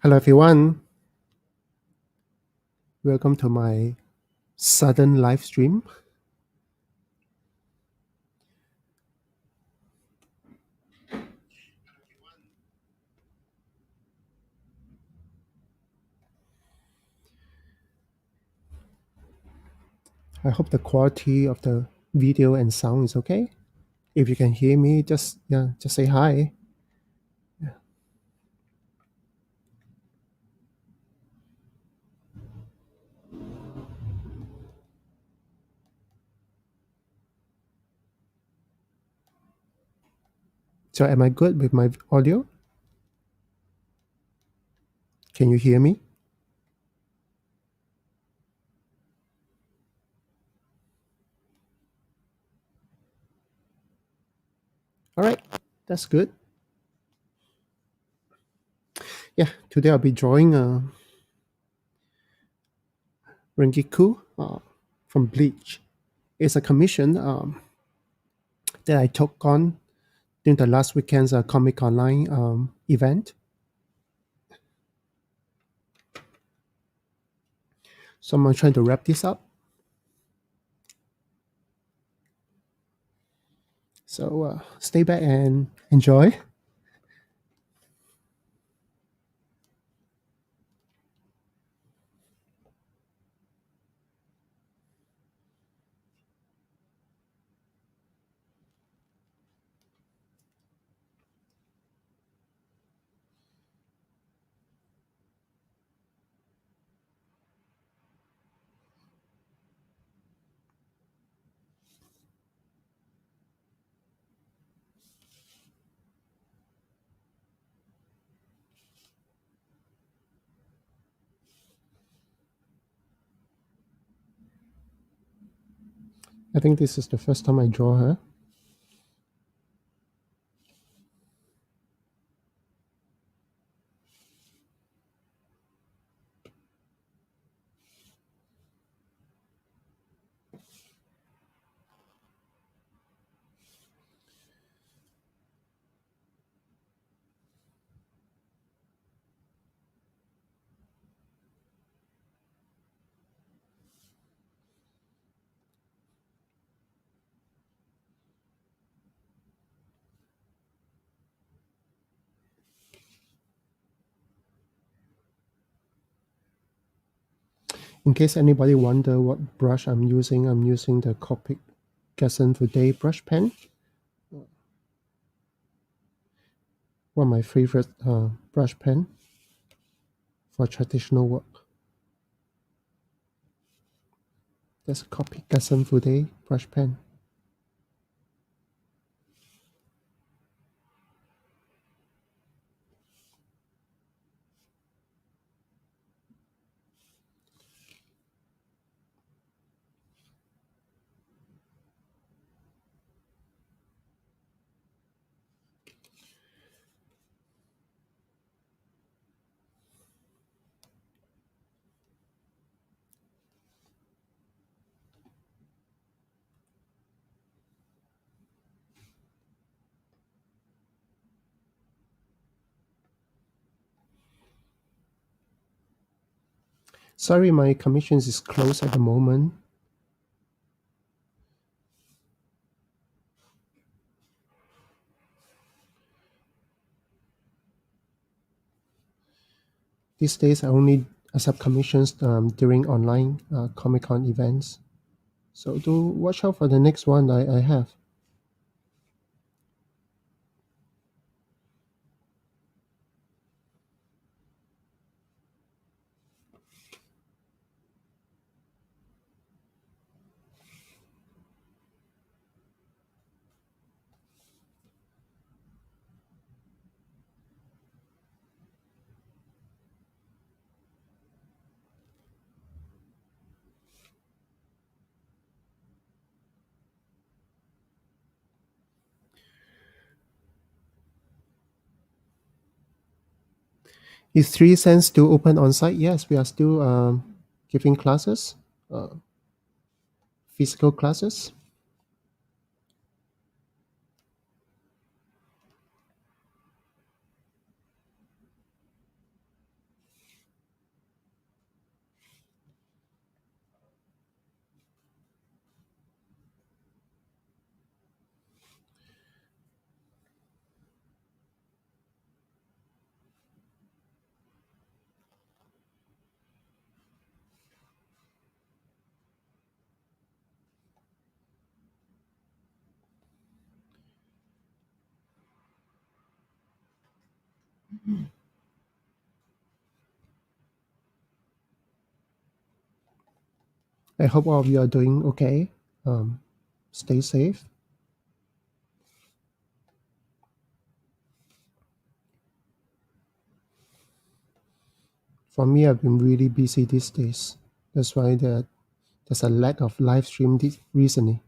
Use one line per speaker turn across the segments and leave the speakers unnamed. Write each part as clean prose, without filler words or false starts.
Hello, everyone. Welcome to my sudden live stream. I hope the quality of the video and sound is okay. If you can hear me, just say hi. So, am I good with my audio? Can you hear me? All right, that's good. Yeah, today I'll be drawing a Rangiku from Bleach. It's a commission that I took on during the last weekend's Comic Online event. So I'm trying to wrap this up. So stay back and enjoy. I think this is the first time I draw her. In case anybody wonder what brush I'm using the Copic Gasson Today brush pen. One of my favorite brush pen for traditional work. That's Copic Gasson Today brush pen. Sorry, my commissions is closed at the moment. These days, I only accept commissions during online Comic Con events. So do watch out for the next one I have. Is 3 cents still open on site? Yes, we are still giving classes, physical classes. I hope all of you are doing okay. Um, Stay safe. For me, I've been really busy these days. That's why there's a lack of live stream recently.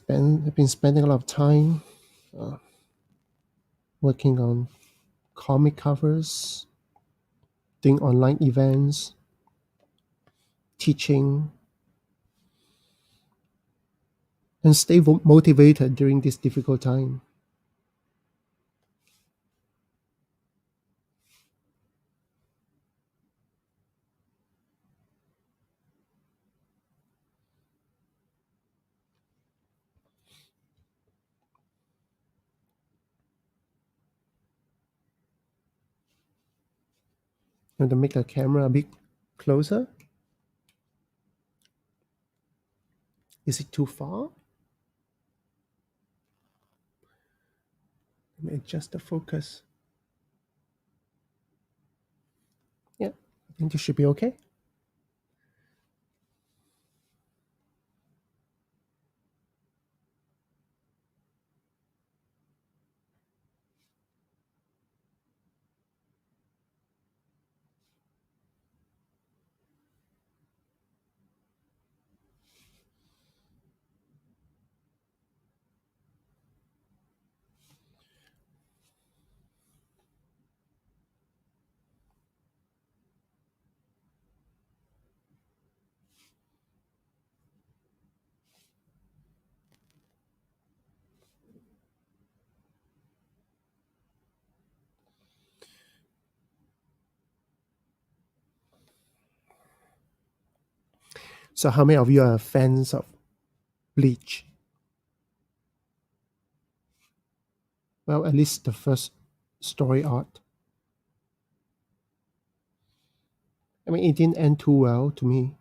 I've been spending a lot of time working on comic covers, doing online events, teaching, and stay motivated during this difficult time. And to make the camera a bit closer, is it too far? Let me adjust the focus. Yeah, I think this should be okay. So, how many of you are fans of Bleach? Well, at least the first story arc. I mean, it didn't end too well to me.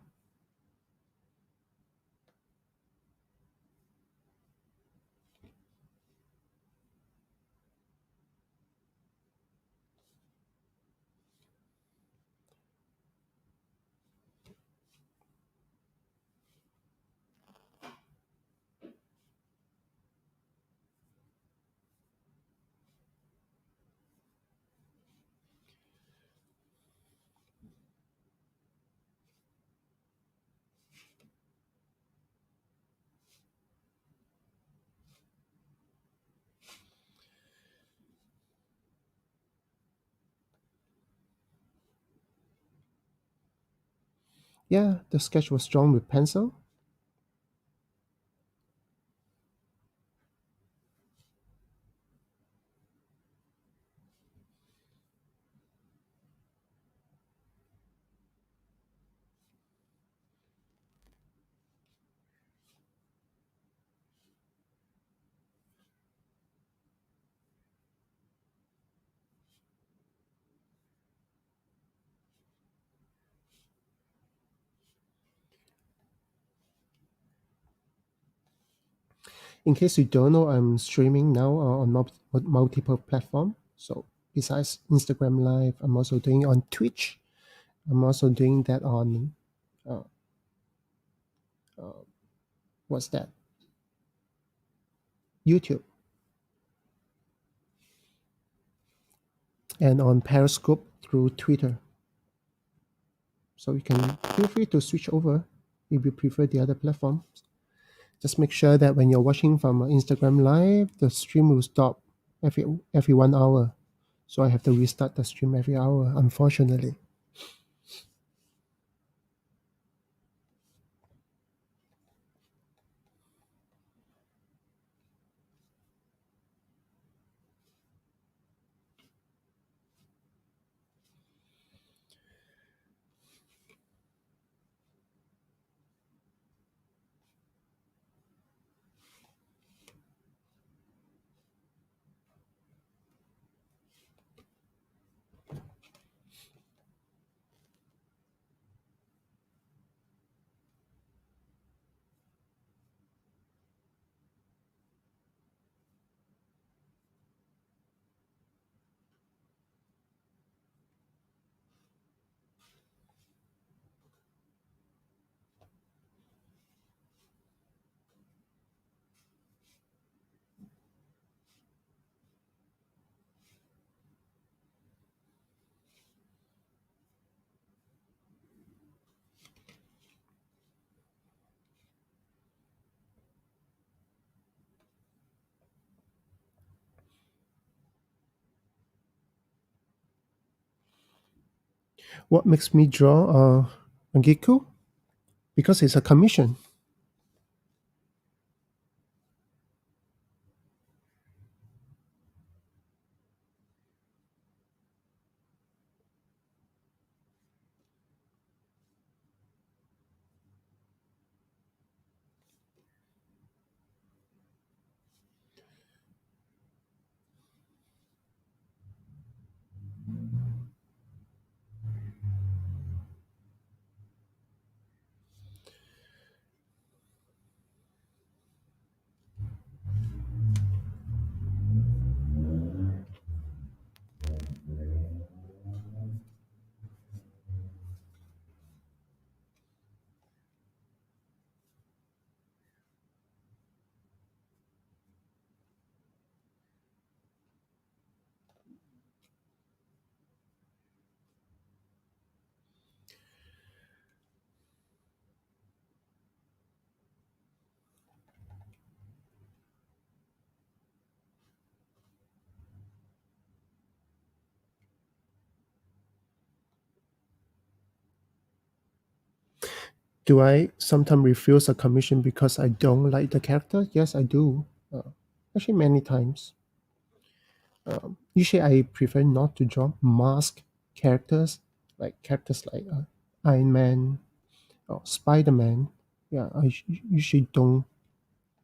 Yeah, the sketch was drawn with pencil. In case you don't know, I'm streaming now on multiple platforms. So besides Instagram Live, I'm also doing on Twitch. I'm also doing that on uh, uh, what's that? YouTube and on Periscope through Twitter. So you can feel free to switch over if you prefer the other platforms. Just make sure that when you're watching from Instagram Live, the stream will stop every 1 hour. So I have to restart the stream every hour, unfortunately. What makes me draw Rangiku? Because it's a commission. Do I sometimes refuse a commission because I don't like the character? Yes, I do. Actually, many times. Usually, I prefer not to draw mask characters, like characters like Iron Man or Spider Man. Yeah, usually don't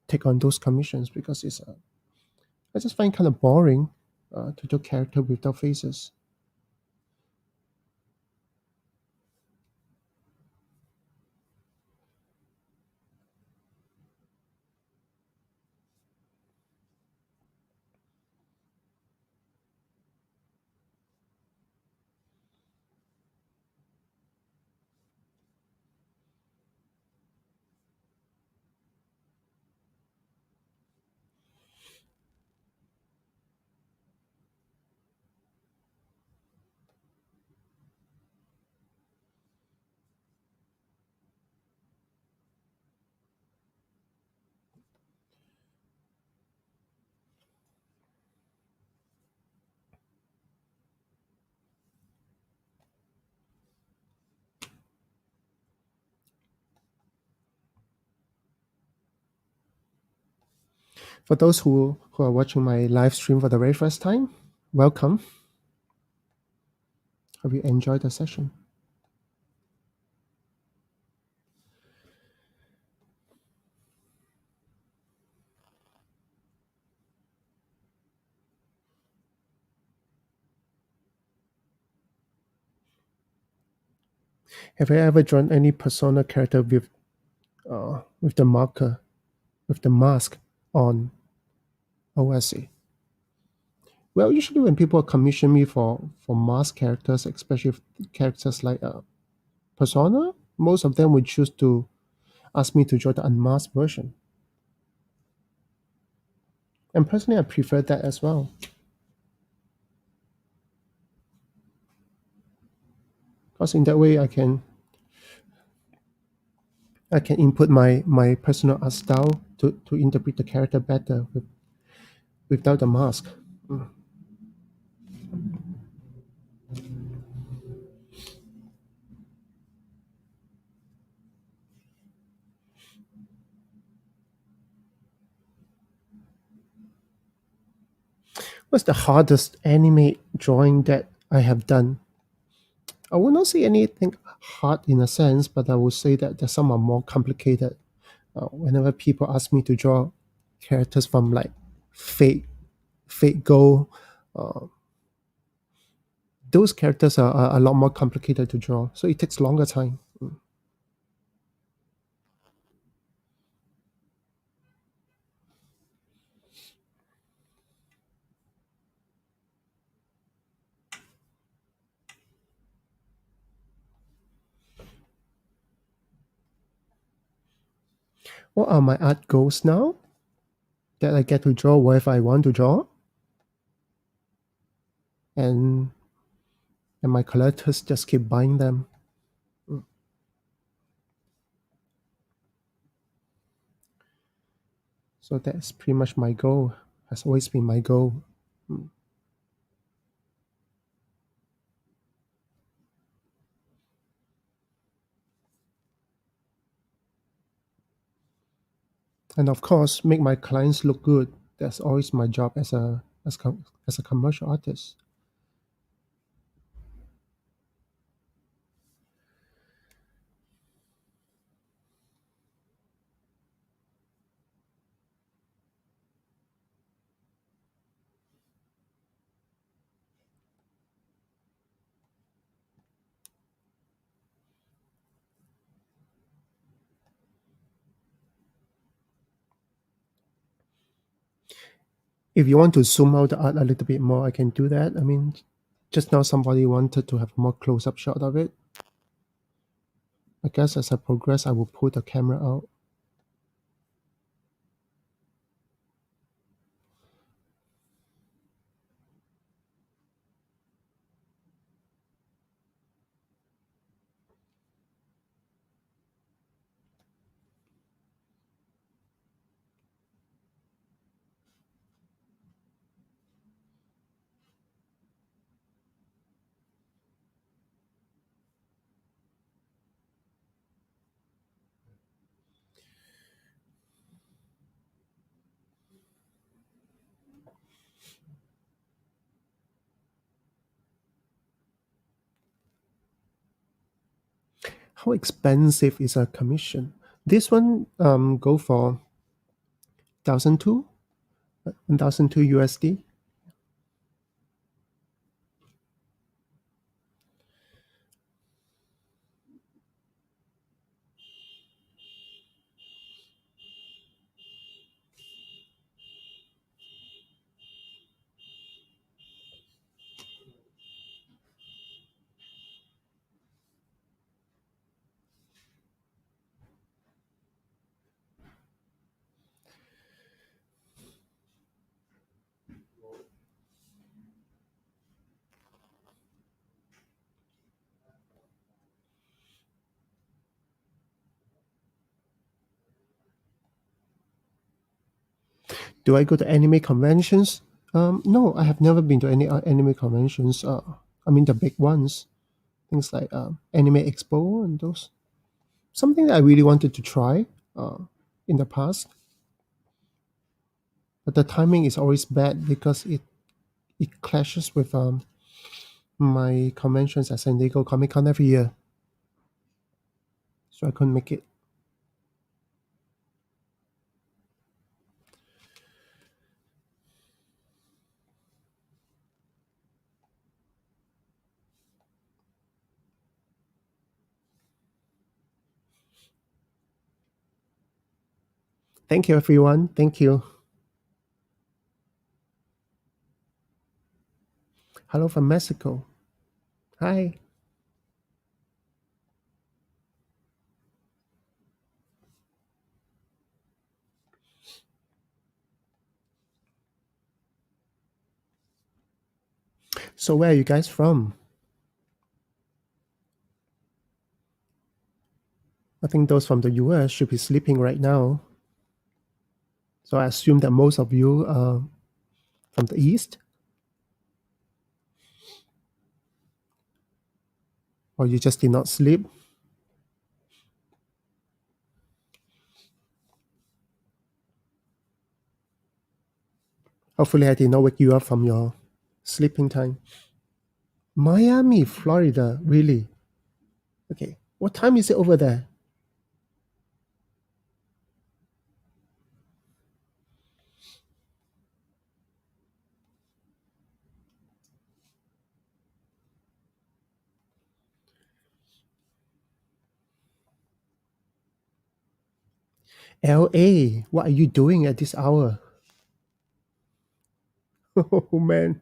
take on those commissions because I just find kind of boring to do character without faces. For those who are watching my live stream for the very first time, welcome. Hope you enjoyed the session. Have you ever drawn any persona character with the marker, with the mask on? Oh, I see. Well, usually when people commission me for mask characters, especially characters like persona, most of them would choose to ask me to draw the unmasked version. And personally, I prefer that as well, because in that way I can input my personal art style to interpret the character better without the mask. What's the hardest anime drawing that I have done? I will not say anything hard in a sense, but I will say that some are more complicated. Whenever people ask me to draw characters from like Fate, Fate Go, uh, those characters are a lot more complicated to draw, so it takes longer time. What are my art goals now? That I get to draw whatever I want to draw, and my collectors just keep buying them. So that's pretty much my goal. Has always been my goal. And of course, make my clients look good. That's always my job as a commercial artist. If you want to zoom out the art a little bit more, I can do that. I mean, just now somebody wanted to have a more close-up shot of it. I guess as I progress, I will pull the camera out. How expensive is a commission? This one go for 1,002, 1,002 USD. Do I go to anime conventions? No, I have never been to any anime conventions. I mean the big ones, things like Anime Expo and those. Something that I really wanted to try uh, in the past, but the timing is always bad because it clashes with my conventions at San Diego Comic Con every year, so I couldn't make it. Thank you, everyone. Thank you. Hello from Mexico. Hi. So where are you guys from? I think those from the US should be sleeping right now. So I assume that most of you are from the East, or you just did not sleep. Hopefully, I did not wake you up from your sleeping time. Miami, Florida, really? Okay. What time is it over there? LA, what are you doing at this hour? Oh man,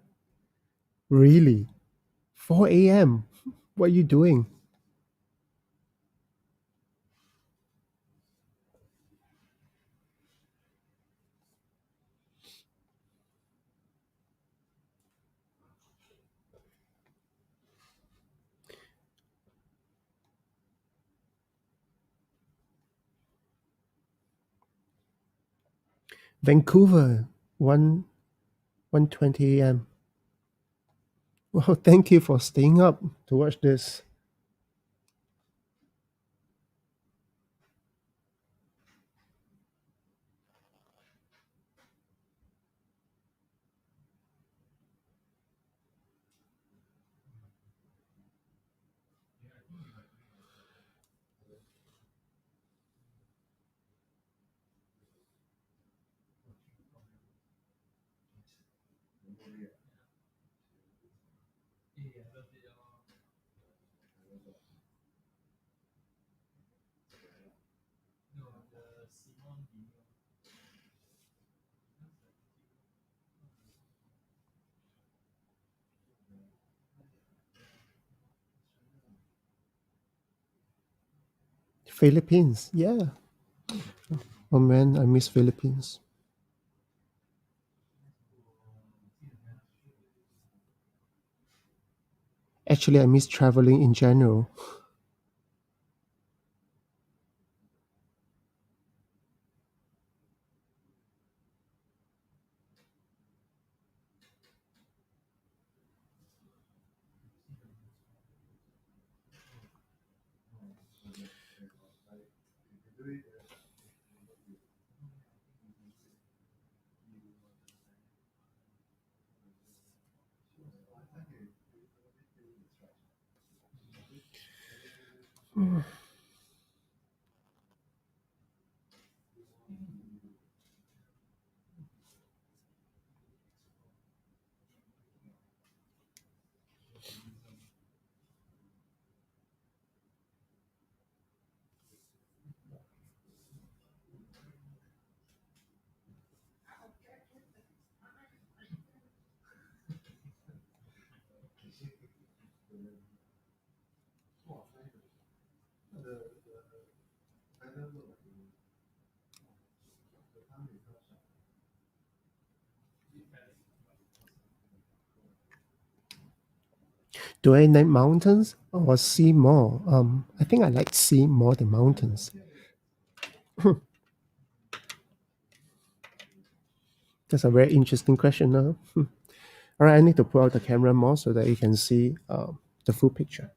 really? 4 a.m. What are you doing? Vancouver, 1:20 a.m. Well, thank you for staying up to watch this. Philippines, yeah. Oh man, I miss Philippines. Actually, I miss traveling in general. Do I like mountains or sea more? I think I like sea more than mountains. That's a very interesting question now. All right, I need to pull out the camera more so that you can see the full picture.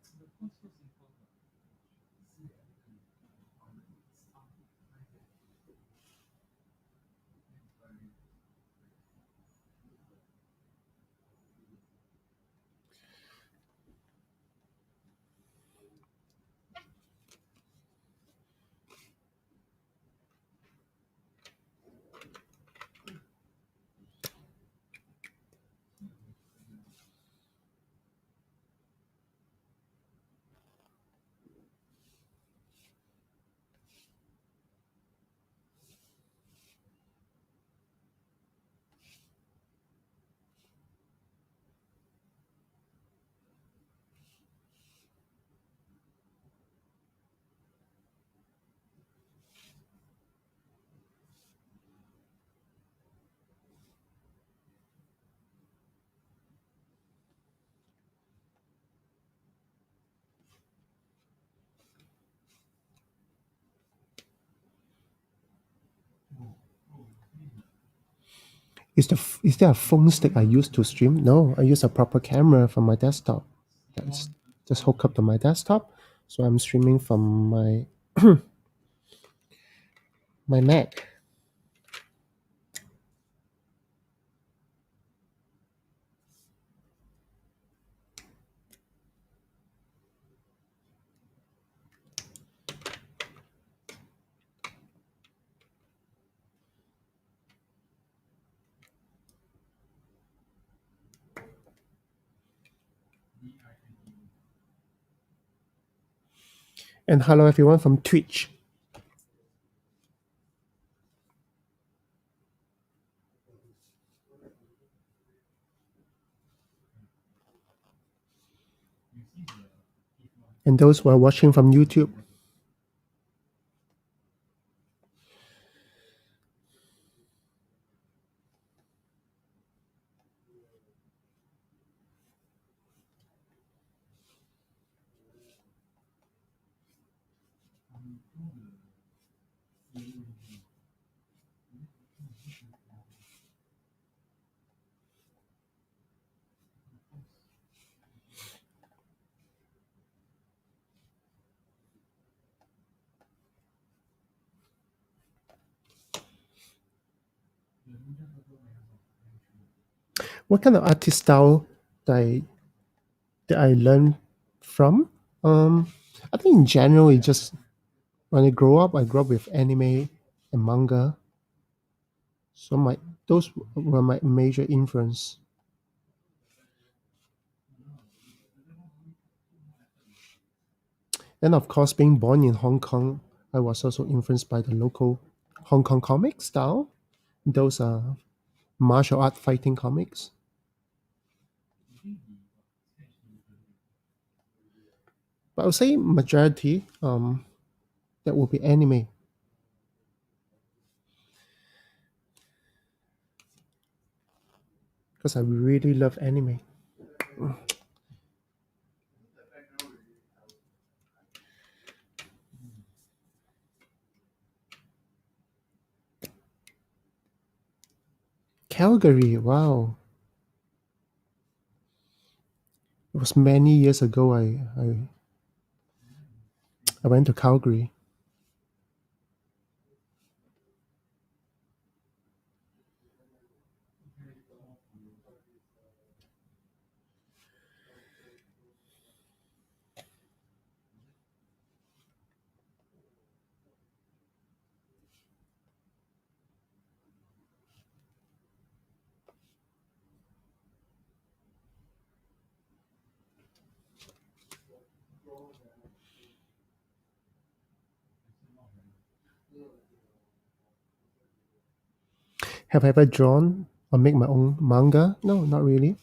Is there a phone stick I use to stream? No, I use a proper camera from my desktop. That's just hook up to my desktop. So I'm streaming from my Mac. And hello everyone from Twitch. And those who are watching from YouTube. What kind of artist style that I learned from? I think in general, it just when I grew up with anime and manga. So those were my major influence. And of course, being born in Hong Kong, I was also influenced by the local Hong Kong comic style. Those are martial art fighting comics. But I would say majority that will be anime because I really love anime. Calgary, wow. It was many years ago I went to Calgary. Have I ever drawn or make my own manga? No, not really.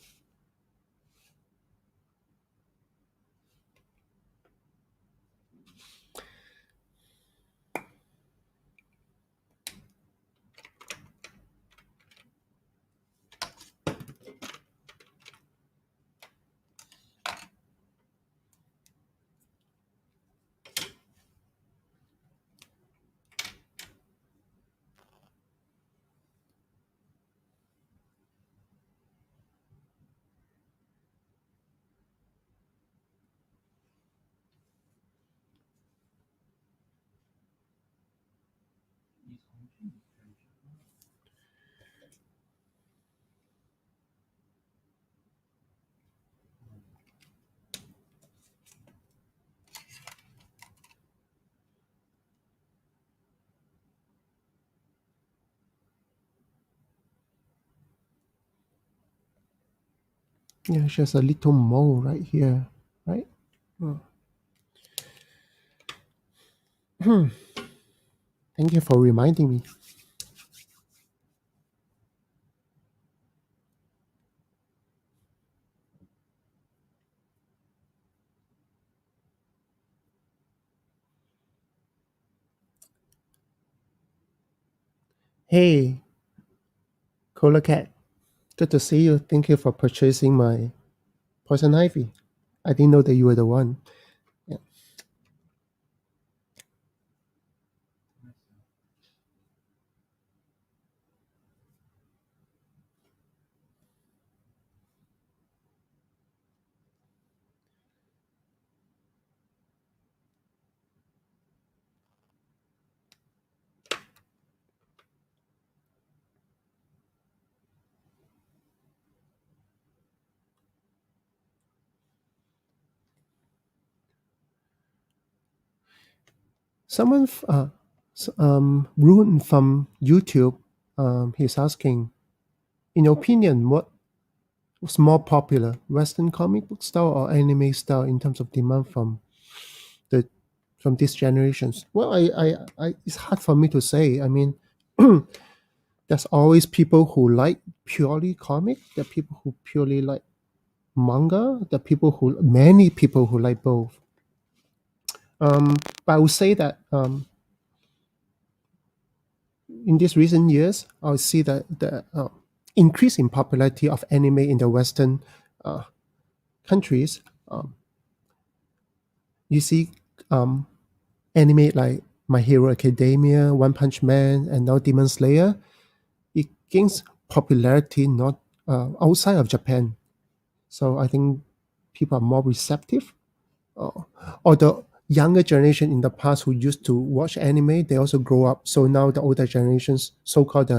Yeah, she has a little mole right here, right? Oh. Thank you for reminding me. Hey, Cola Cat. Good to see you. Thank you for purchasing my poison ivy. I didn't know that you were the one. Yeah. Someone, Rune from YouTube, he's asking, in your opinion, what was more popular, Western comic book style or anime style in terms of demand the from these generations? Well, it's hard for me to say. I mean, there's always people who like purely comic. There are people who purely like manga. There are many people who like both. But I would say that in these recent years, I would see that the increase in popularity of anime in the Western uh, countries. You see anime like My Hero Academia, One Punch Man, and now Demon Slayer. It gains popularity not outside of Japan. So I think people are more receptive. Or the younger generation in the past who used to watch anime, they also grow up. So now the older generations, so-called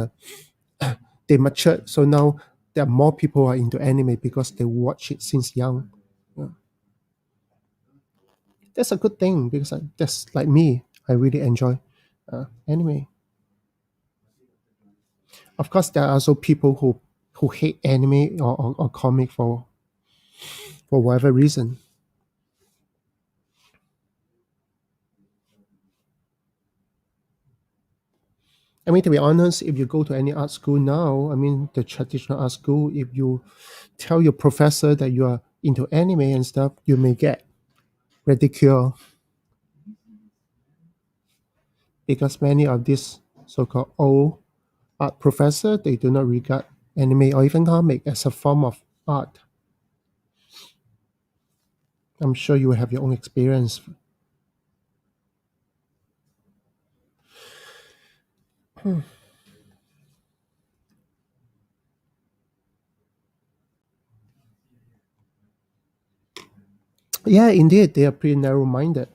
they matured. So now there are more people who are into anime because they watch it since young. Yeah. That's a good thing because that's like me. I really enjoy anime. Of course, there are also people who hate anime or comic for whatever reason. I mean, to be honest, if you go to any art school now, I mean, the traditional art school, if you tell your professor that you are into anime and stuff, you may get ridiculed because many of these so-called old art professor they do not regard anime or even comic as a form of art. I'm sure you will have your own experience. Yeah, indeed, they are pretty narrow-minded.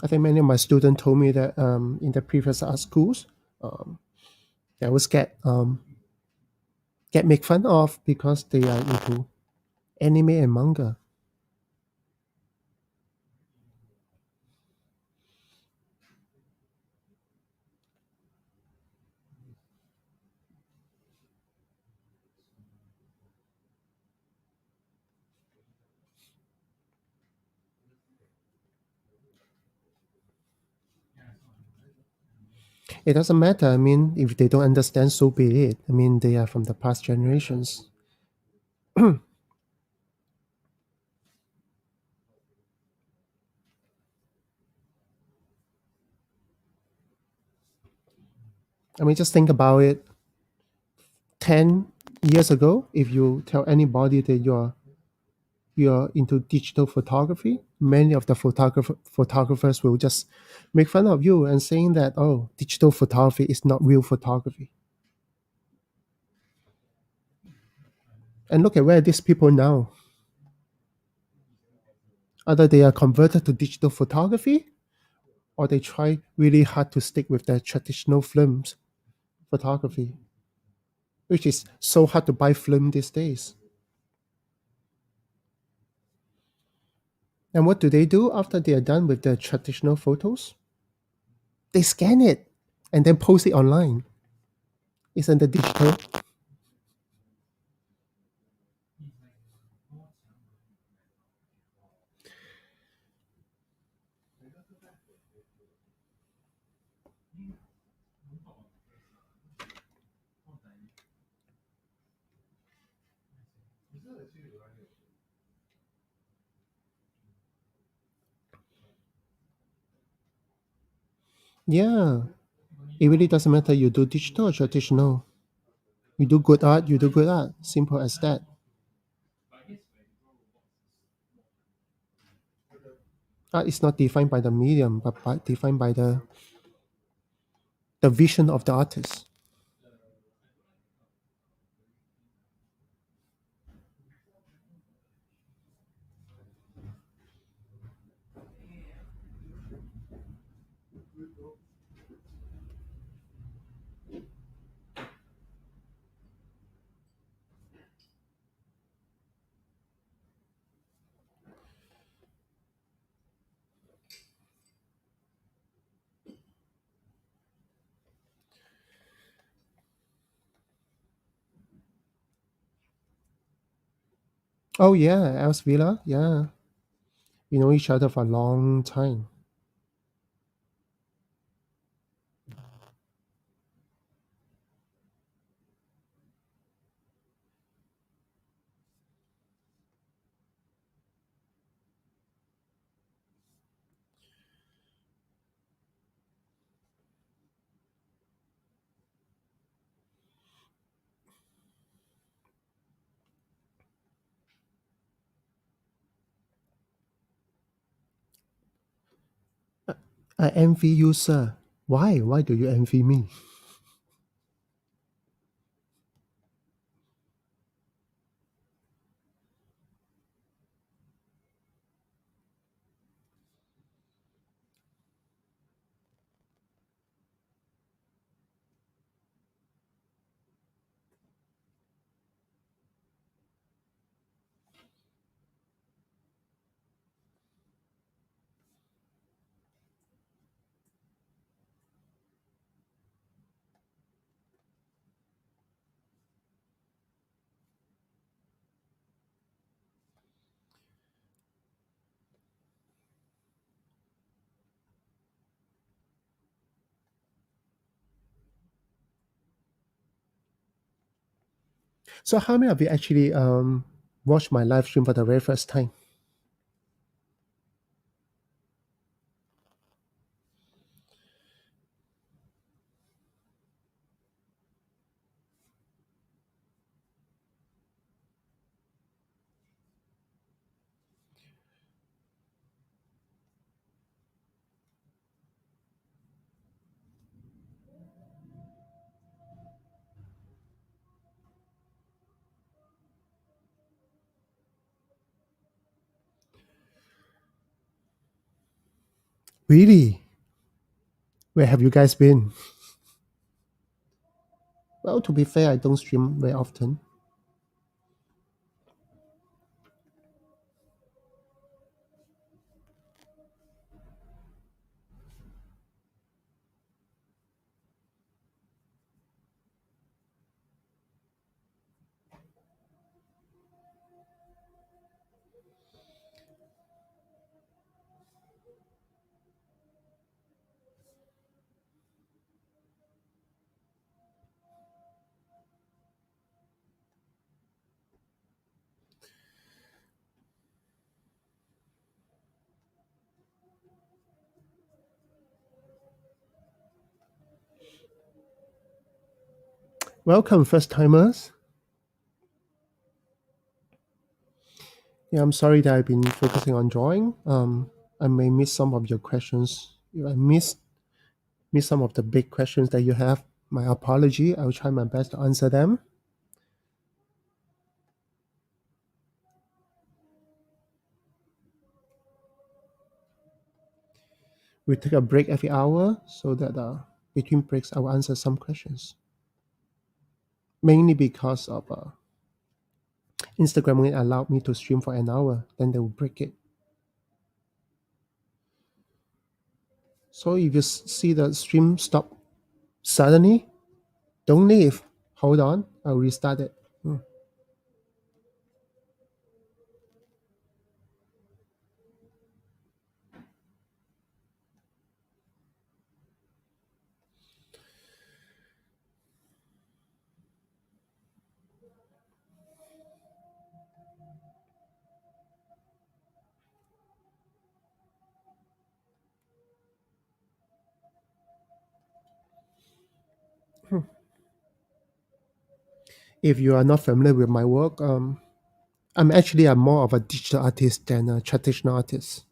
I think many of my students told me that in the previous art schools, um, they always get make fun of because they are into anime and manga. It doesn't matter. I mean, if they don't understand, so be it. I mean, they are from the past generations. I mean, just think about it. 10 years ago, if you tell anybody that you're into digital photography, many of the photographers will just make fun of you and saying that, oh, digital photography is not real photography. And look at where these people now. Either they are converted to digital photography or they try really hard to stick with their traditional films photography, which is so hard to buy film these days. And what do they do after they are done with their traditional photos? They scan it and then post it online. Isn't that digital? Yeah. It really doesn't matter you do digital or traditional. You do good art, you do good art. Simple as that. Art is not defined by the medium, but defined by the vision of the artist. Oh yeah, Els Villa, yeah. We know each other for a long time. I envy you, sir. Why? Why do you envy me? So how many of you actually watched my live stream for the very first time? Really? Where have you guys been? Well, to be fair, I don't stream very often. Welcome, first timers. Yeah, I'm sorry that I've been focusing on drawing. I may miss some of your questions. If I miss some of the big questions that you have, my apology. I will try my best to answer them. We take a break every hour so that between breaks I will answer some questions. Mainly because of Instagram only allowed me to stream for an hour, then they will break it. So if you see the stream stop suddenly, don't leave. Hold on, I'll restart it. If you are not familiar with my work, I'm actually a more of a digital artist than a traditional artist.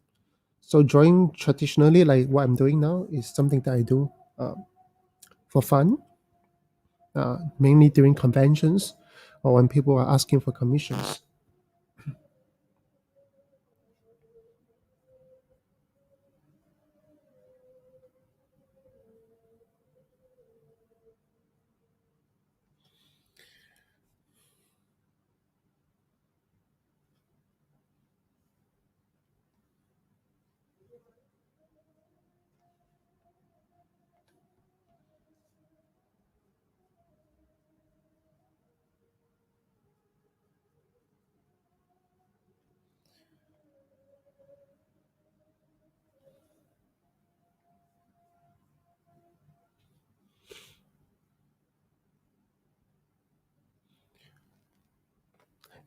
So drawing traditionally, like what I'm doing now, is something that I do for fun, mainly during conventions or when people are asking for commissions.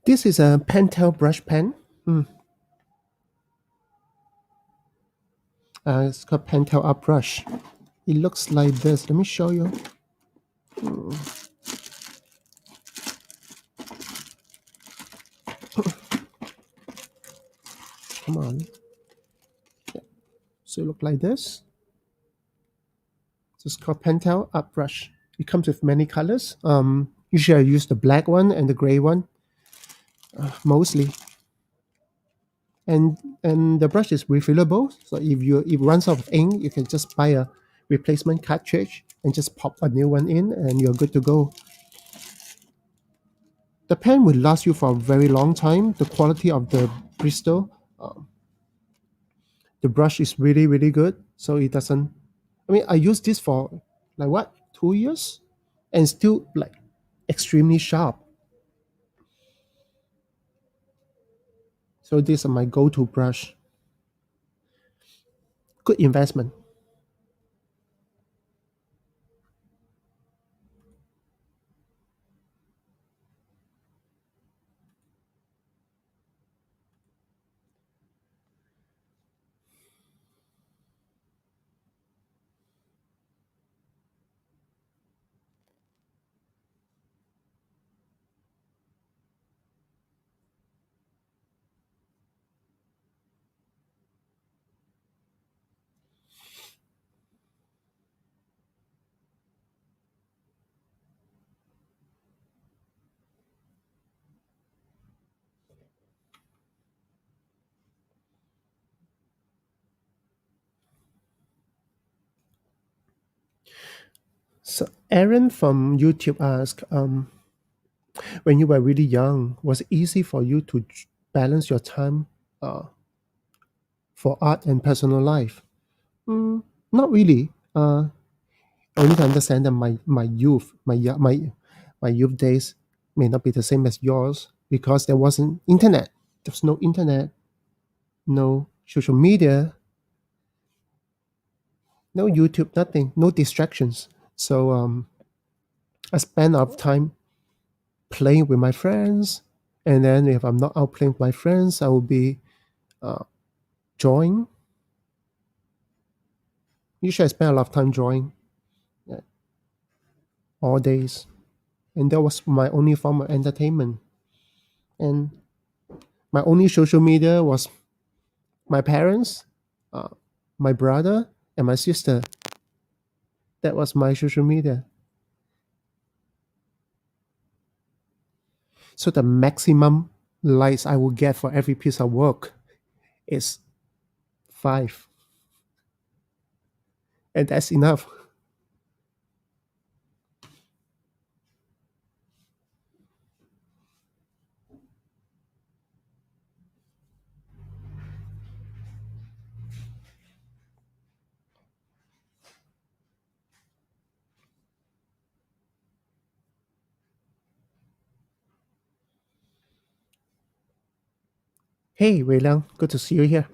This is a Pentel brush pen. It's called Pentel Art Brush. It looks like this. Let me show you. Come on. So it looks like this. So it's called Pentel Art Brush. It comes with many colors. Usually I use the black one and the gray one, mostly. And the brush is refillable. So if it runs out of ink, you can just buy a replacement cartridge and just pop a new one in, and you're good to go. The pen will last you for a very long time. The quality of the Bristol, the brush is really really good. So it doesn't. I mean, I used this for like what 2 years, and still like extremely sharp. So these are my go-to brush. Good investment. So Aaron from YouTube asked, when you were really young, was it easy for you to balance your time uh, for art and personal life? Mm, not really. I need to understand that my youth, my youth days may not be the same as yours because there wasn't internet. There was no internet, no social media, no YouTube, nothing, no distractions. So I spend a lot of time playing with my friends, and then if I'm not out playing with my friends, I will be uh, drawing. Usually, I spend a lot of time drawing all days, and that was my only form of entertainment. And my only social media was my parents, uh, my brother, and my sister. That was my social media. So the maximum likes I will get for every piece of work is 5, and that's enough. Hey, Wei Liang, good to see you here.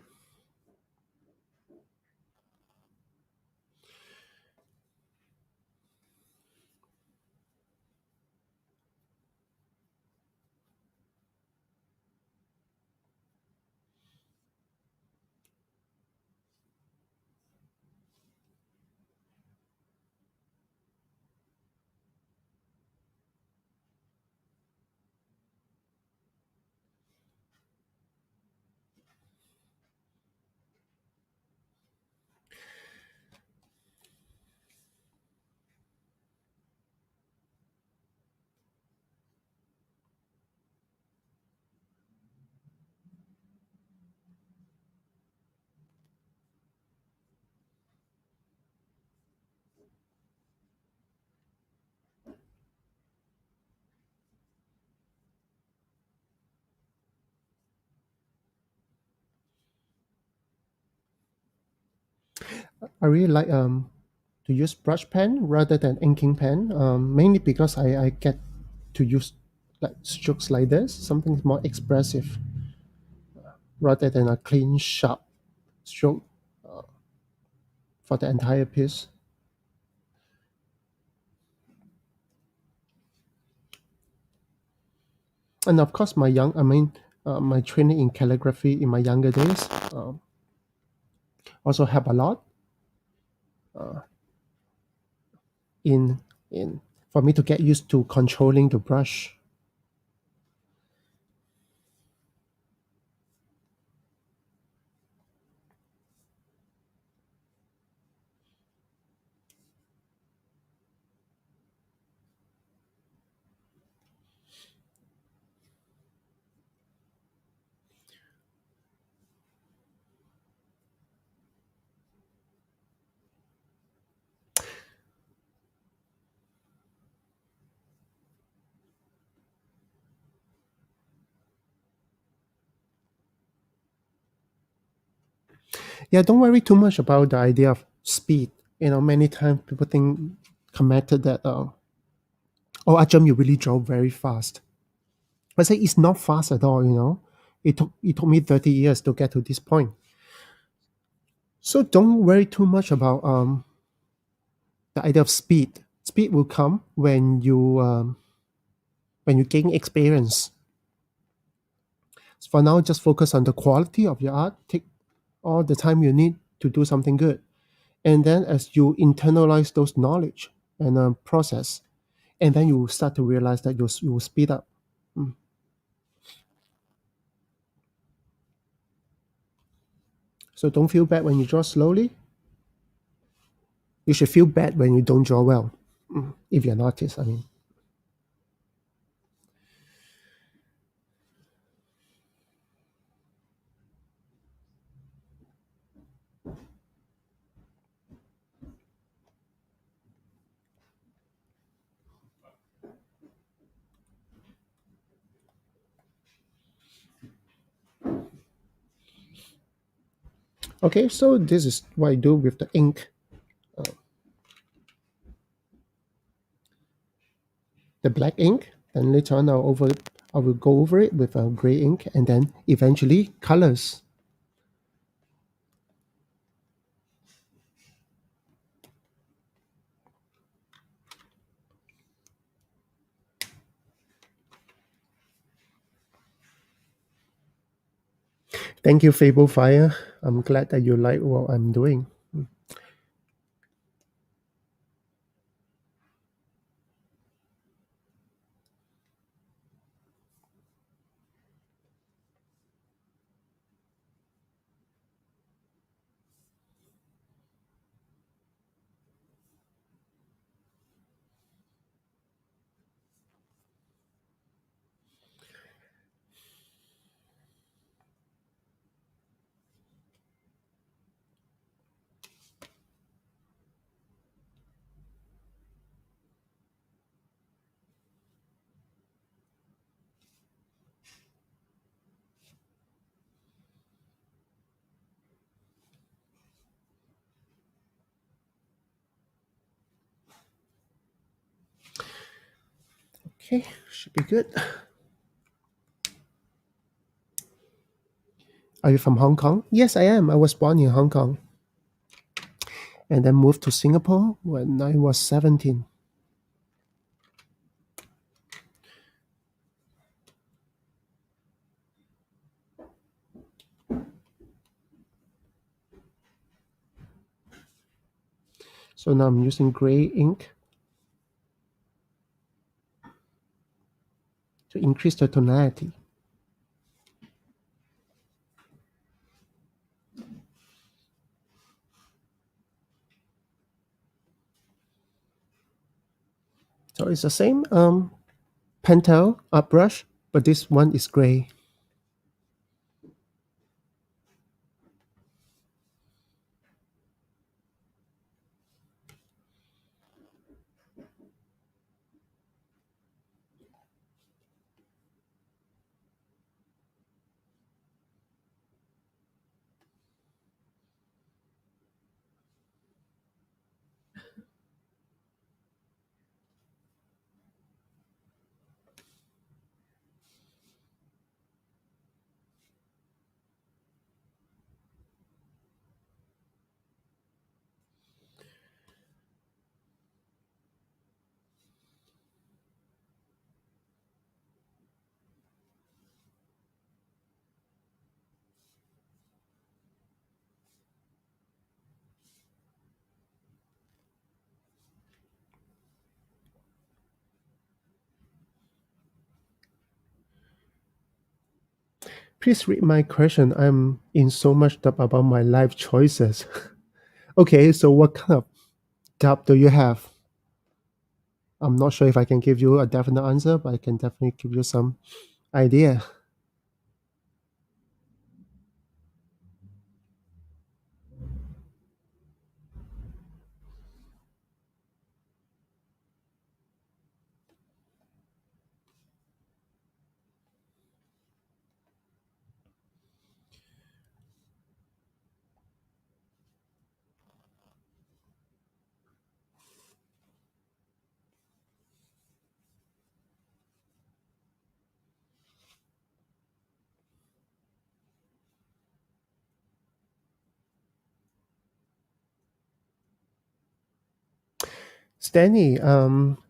I really like to use brush pen rather than inking pen, mainly because I get to use like strokes like this, something more expressive rather than a clean, sharp stroke for the entire piece. And of course, my training in calligraphy in my younger days also help a lot in in for me to get used to controlling the brush. Yeah, don't worry too much about the idea of speed. Many times people think commented that, oh, Ajam, you really drove very fast. I say it's not fast at all. It took me 30 years to get to this point. So don't worry too much about the idea of speed. Speed will come when you gain experience. So for now, just focus on the quality of your art. Take all the time you need to do something good, and then as you internalize those knowledge and process, and then you will start to realize that you will speed up. Mm. So don't feel bad when you draw slowly. You should feel bad when you don't draw well. If you're an artist, I mean. Okay, so this is what I do with the ink. The black ink, then later on I will go over it with a gray ink, and then eventually colors. Thank you, Fable Fire. I'm glad that you like what I'm doing. Okay, should be good. Are you from Hong Kong? Yes, I am. I was born in Hong Kong and then moved to Singapore when I was 17. So now I'm using gray ink to increase the tonality. So it's the same Pentel art brush, but this one is gray. Please read my question. I'm in so much doubt about my life choices. Okay, so what kind of doubt do you have? I'm not sure if I can give you a definite answer, but I can definitely give you some idea. Stanley,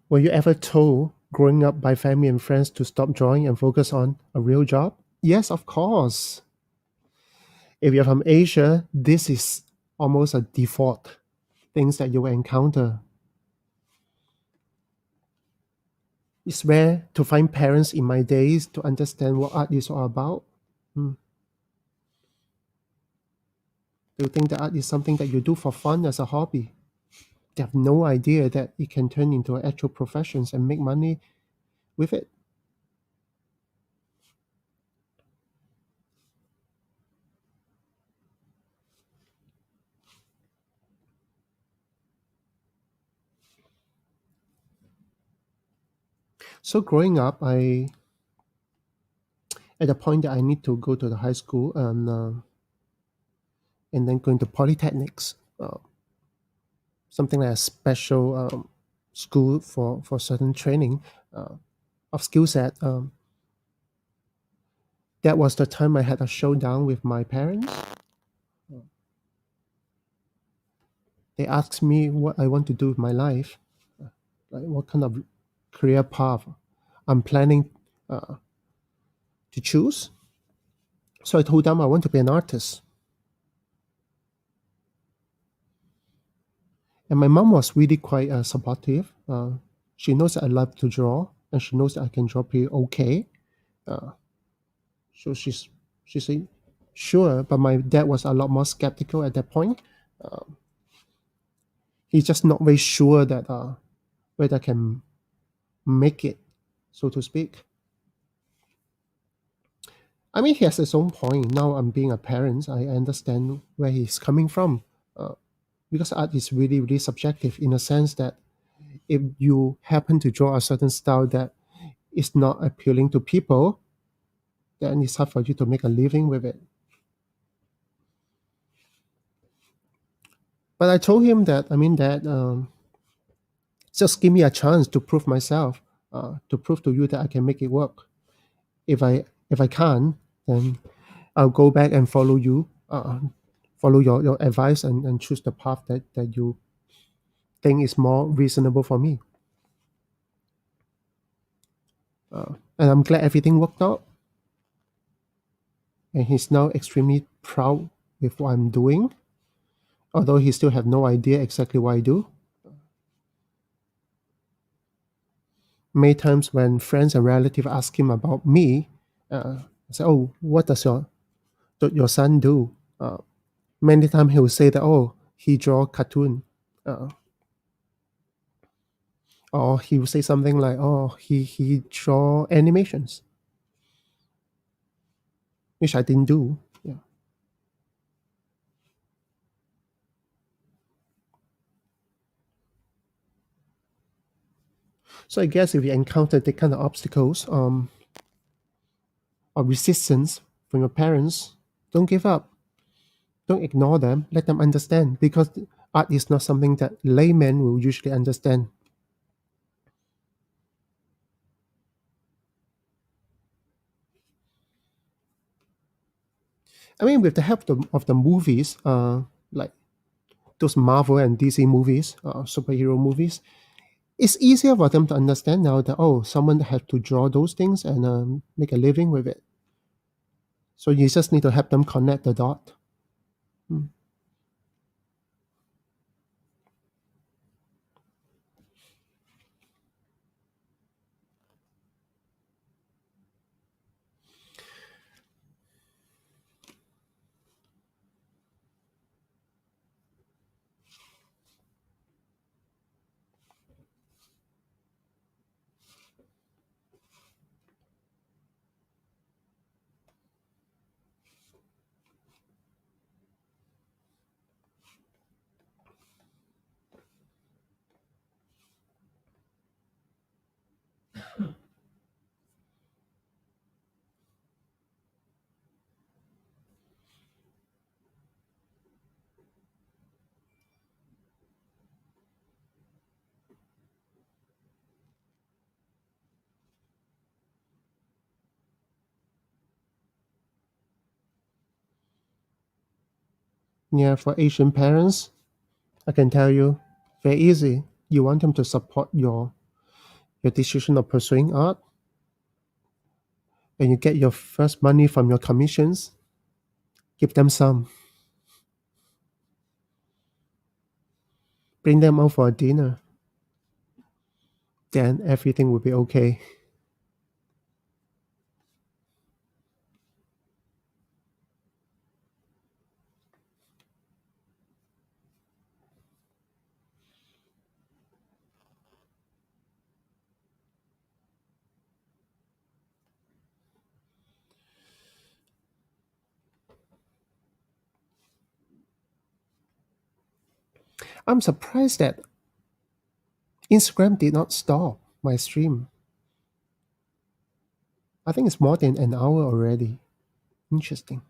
were you ever told growing up by family and friends to stop drawing and focus on a real job? Yes, of course. If you're from Asia, this is almost a default things that you will encounter. It's rare to find parents in my days to understand what art is all about. Hmm. They think that art is something that you do for fun as a hobby. They have no idea that it can turn into an actual professions and make money with it. So growing up, I at the point that I need to go to the high school, and and then going to polytechnics, something like a special school for certain training uh, of skill set. That was the time I had a showdown with my parents. They asked me what I want to do with my life, like what kind of career path I'm planning uh, to choose. So I told them I want to be an artist. And my mom was really quite supportive. She knows that I love to draw, and she knows that I can draw pretty okay. Uh, so she said, sure. But my dad was a lot more skeptical at that point. Uh, he's just not very sure that whether I can make it, so to speak. I mean, he has his own point. Now I'm being a parent, I understand where he's coming from. Uh, because art is really, really subjective in a sense that if you happen to draw a certain style that is not appealing to people, then it's hard for you to make a living with it. But I told him that, I mean, that just give me a chance to prove myself, to prove to you that I can make it work. If I can't, then I'll go back and follow you, follow your advice and choose the path that you think is more reasonable for me. And I'm glad everything worked out. And he's now extremely proud with what I'm doing, although he still have no idea exactly what I do. Many times when friends and relatives ask him about me, I say, "Oh, what does your son do?" Many times he will say that, "Oh, he draw cartoon," uh, or he will say something like, "Oh, he draw animations," which I didn't do. Yeah. So I guess if you encounter the kind of obstacles or resistance from your parents, don't give up. Don't ignore them. Let them understand because art is not something that laymen will usually understand. I mean, with the help of the movies, like those Marvel and DC movies, superhero movies, it's easier for them to understand now that oh, someone has to draw those things and make a living with it. So you just need to help them connect the dot. Mm. Yeah, for Asian parents, I can tell you, very easy. You want them to support your decision of pursuing art, and you get your first money from your commissions. Give them some. Bring them out for a dinner. Then everything will be okay. I'm surprised that Instagram did not stop my stream. I think it's more than an hour already. Interesting.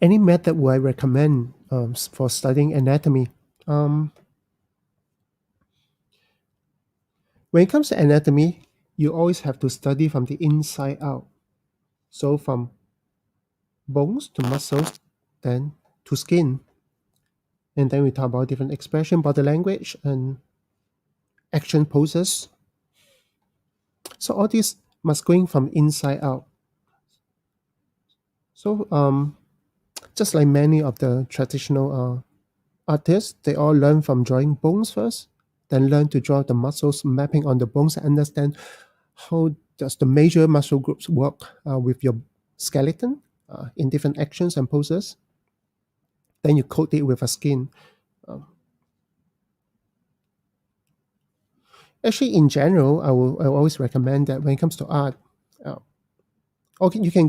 Any method would I recommend for studying anatomy? Um, when it comes to anatomy, you always have to study from the inside out. So from bones to muscles, then to skin. And then we talk about different expression, body language, and action poses. So all these must going from inside out. So just like many of the traditional artists, they all learn from drawing bones first, then learn to draw the muscles, mapping on the bones, and understand how does the major muscle groups work with your skeleton in different actions and poses. Then you coat it with a skin. Uh, Actually, in general, I always recommend that when it comes to art, okay, you can